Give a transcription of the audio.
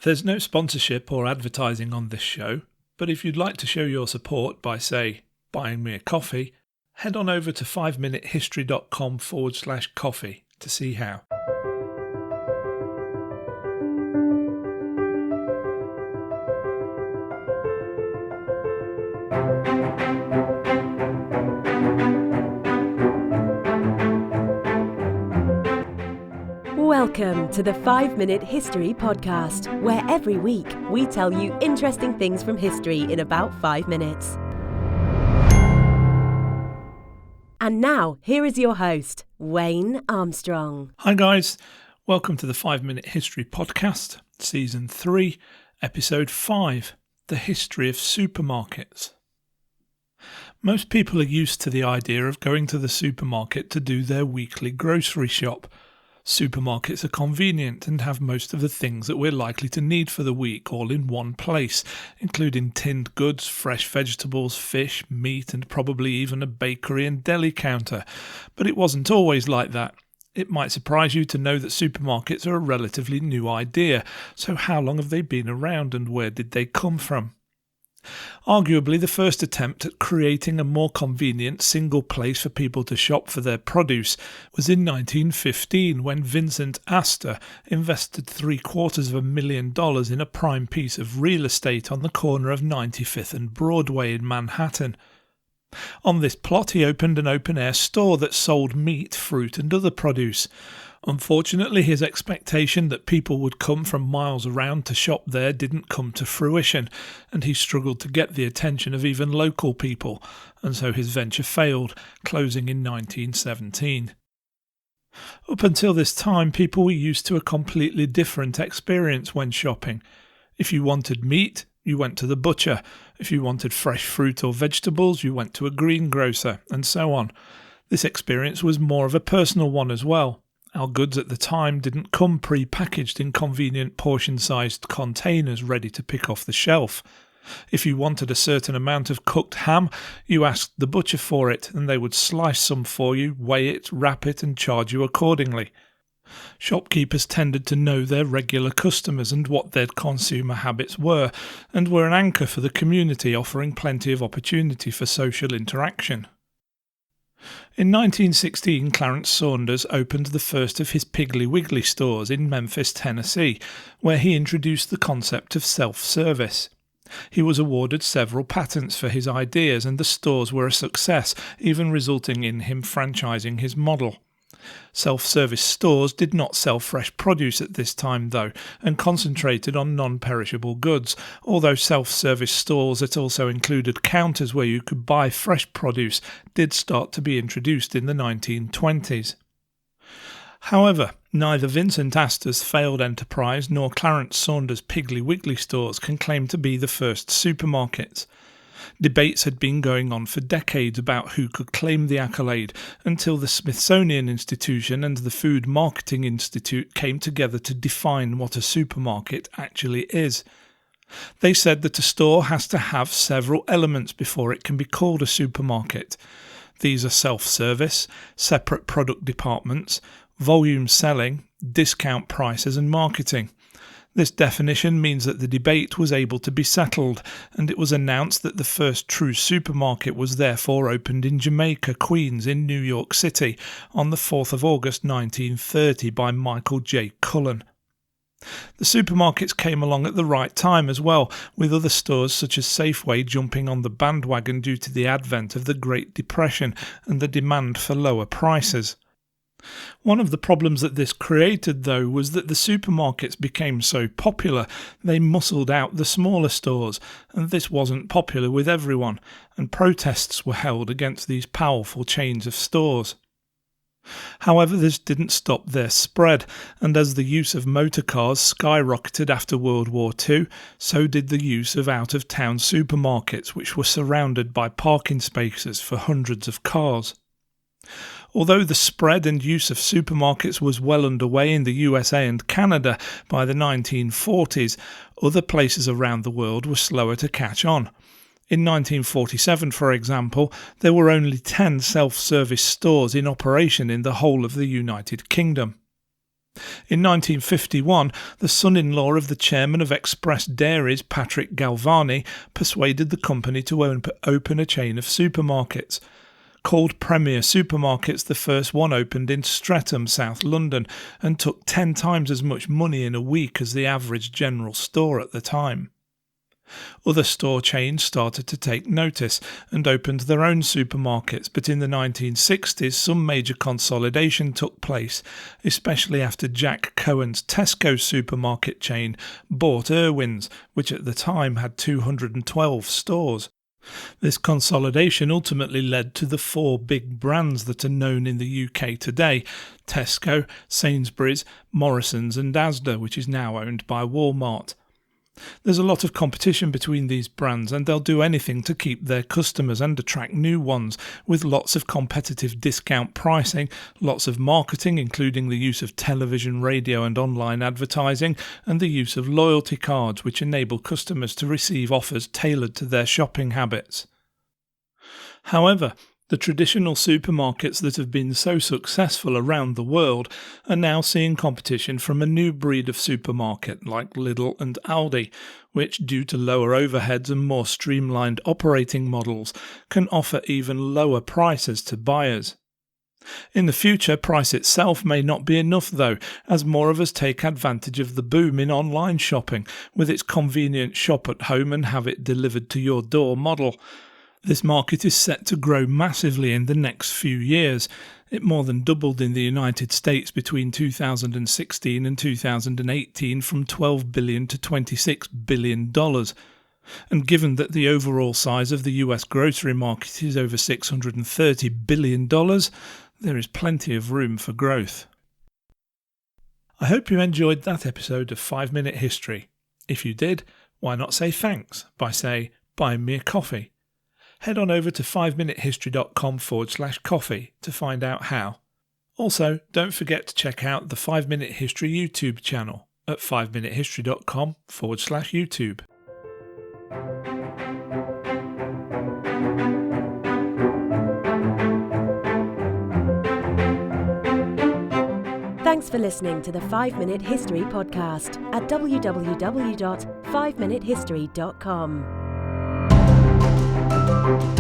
There's no sponsorship or advertising on this show, but if you'd like to show your support by, say, buying me a coffee, head on over to 5minutehistory.com/coffee to see how. Welcome to the 5-Minute History Podcast, where every week we tell you interesting things from history in about 5 minutes. And now, here is your host, Wayne Armstrong. Hi guys, welcome to the 5-Minute History Podcast, Season 3, Episode 5, The History of Supermarkets. Most people are used to the idea of going to the supermarket to do their weekly grocery shop. Supermarkets are convenient and have most of the things that we're likely to need for the week all in one place, including tinned goods, fresh vegetables, fish, meat, and probably even a bakery and deli counter. But it wasn't always like that. It might surprise you to know that supermarkets are a relatively new idea. So how long have they been around and where did they come from? Arguably, the first attempt at creating a more convenient single place for people to shop for their produce was in 1915 when Vincent Astor invested $750,000 in a prime piece of real estate on the corner of 95th and Broadway in Manhattan. On this plot, he opened an open-air store that sold meat, fruit and other produce. Unfortunately, his expectation that people would come from miles around to shop there didn't come to fruition, and he struggled to get the attention of even local people, and so his venture failed, closing in 1917. Up until this time, people were used to a completely different experience when shopping. If you wanted meat, you went to the butcher. If you wanted fresh fruit or vegetables, you went to a greengrocer, and so on. This experience was more of a personal one as well. Our goods at the time didn't come pre-packaged in convenient portion-sized containers ready to pick off the shelf. If you wanted a certain amount of cooked ham, you asked the butcher for it, and they would slice some for you, weigh it, wrap it, and charge you accordingly. Shopkeepers tended to know their regular customers and what their consumer habits were, and were an anchor for the community, offering plenty of opportunity for social interaction. In 1916, Clarence Saunders opened the first of his Piggly Wiggly stores in Memphis, Tennessee, where he introduced the concept of self-service. He was awarded several patents for his ideas, and the stores were a success, even resulting in him franchising his model. Self-service stores did not sell fresh produce at this time, though, and concentrated on non-perishable goods, although self-service stores that also included counters where you could buy fresh produce did start to be introduced in the 1920s. However, neither Vincent Astor's failed enterprise nor Clarence Saunders' Piggly Wiggly stores can claim to be the first supermarkets. Debates had been going on for decades about who could claim the accolade until the Smithsonian Institution and the Food Marketing Institute came together to define what a supermarket actually is. They said that a store has to have several elements before it can be called a supermarket. These are self-service, separate product departments, volume selling, discount prices and marketing. This definition means that the debate was able to be settled, and it was announced that the first true supermarket was therefore opened in Jamaica, Queens, in New York City on the 4th of August 1930 by Michael J. Cullen. The supermarkets came along at the right time as well, with other stores such as Safeway jumping on the bandwagon due to the advent of the Great Depression and the demand for lower prices. One of the problems that this created, though, was that the supermarkets became so popular they muscled out the smaller stores, and this wasn't popular with everyone, and protests were held against these powerful chains of stores. However, this didn't stop their spread, and as the use of motor cars skyrocketed after World War II, so did the use of out-of-town supermarkets, which were surrounded by parking spaces for hundreds of cars. Although the spread and use of supermarkets was well underway in the USA and Canada by the 1940s, other places around the world were slower to catch on. In 1947, for example, there were only 10 self-service stores in operation in the whole of the United Kingdom. In 1951, the son-in-law of the chairman of Express Dairies, Patrick Galvani, persuaded the company to open a chain of supermarkets. Called Premier Supermarkets, the first one opened in Streatham, South London, and took 10 times as much money in a week as the average general store at the time. Other store chains started to take notice and opened their own supermarkets, but in the 1960s some major consolidation took place, especially after Jack Cohen's Tesco supermarket chain bought Irwin's, which at the time had 212 stores. This consolidation ultimately led to the 4 big brands that are known in the UK today: Tesco, Sainsbury's, Morrisons and Asda, which is now owned by Walmart. There's a lot of competition between these brands, and they'll do anything to keep their customers and attract new ones, with lots of competitive discount pricing, lots of marketing including the use of television, radio and online advertising, and the use of loyalty cards which enable customers to receive offers tailored to their shopping habits. However, the traditional supermarkets that have been so successful around the world are now seeing competition from a new breed of supermarket like Lidl and Aldi, which, due to lower overheads and more streamlined operating models, can offer even lower prices to buyers. In the future, price itself may not be enough though, as more of us take advantage of the boom in online shopping with its convenient shop at home and have it delivered to your door model. This market is set to grow massively in the next few years. It more than doubled in the United States between 2016 and 2018 from $12 billion to $26 billion. And given that the overall size of the US grocery market is over $630 billion, there is plenty of room for growth. I hope you enjoyed that episode of 5 Minute History. If you did, why not say thanks by, buying me a coffee? Head on over to 5minutehistory.com/coffee to find out how. Also, don't forget to check out the 5 Minute History YouTube channel at 5minutehistory.com/YouTube. Thanks for listening to the 5 Minute History podcast at www.5minutehistory.com.